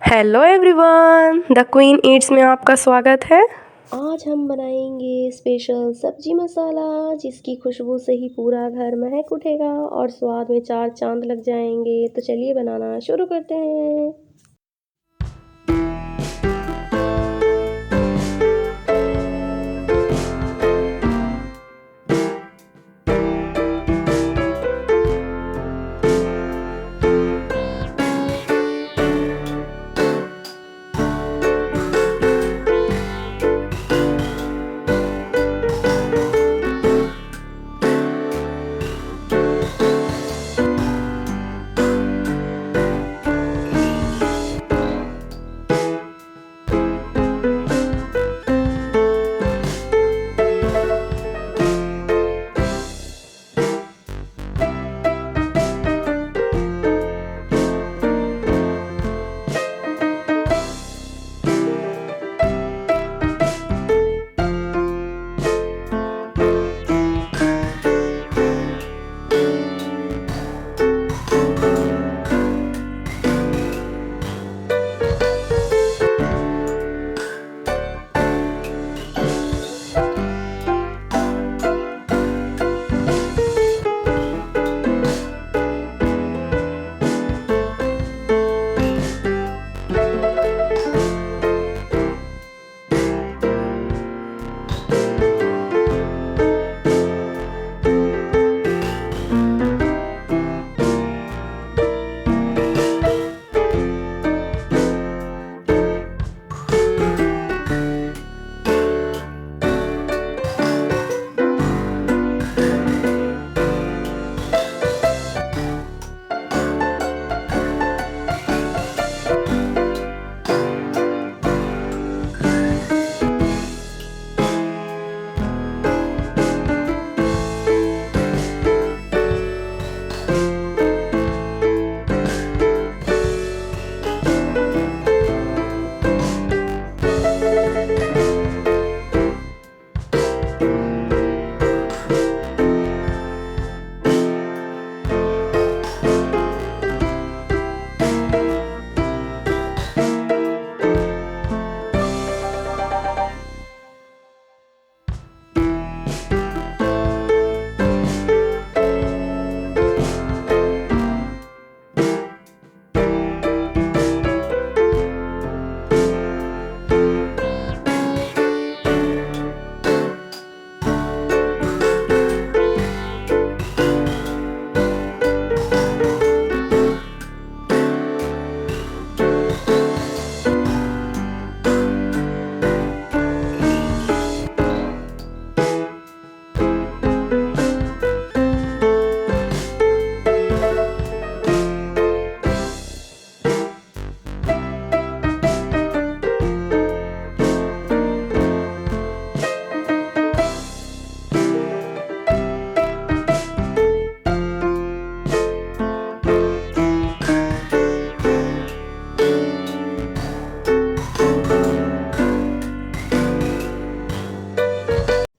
Hello everyone, the queen Yeats में आपका स्वागत है। आज हम बनाएंगे स्पेशल सब्जी मसाला, जिसकी खुशबू से ही पूरा घर महक उठेगा और स्वाद में चार चांद लग जाएंगे। तो चलिए बनाना शुरू करते हैं।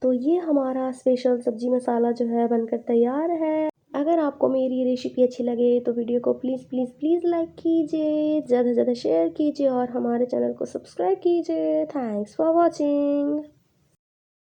तो ये हमारा स्पेशल सब्जी मसाला जो है बनकर तैयार है। अगर आपको मेरी रेसिपी अच्छी लगे तो वीडियो को प्लीज़ प्लीज़ प्लीज़ लाइक कीजिए, ज़्यादा से ज़्यादा शेयर कीजिए और हमारे चैनल को सब्सक्राइब कीजिए। Thanks for watching.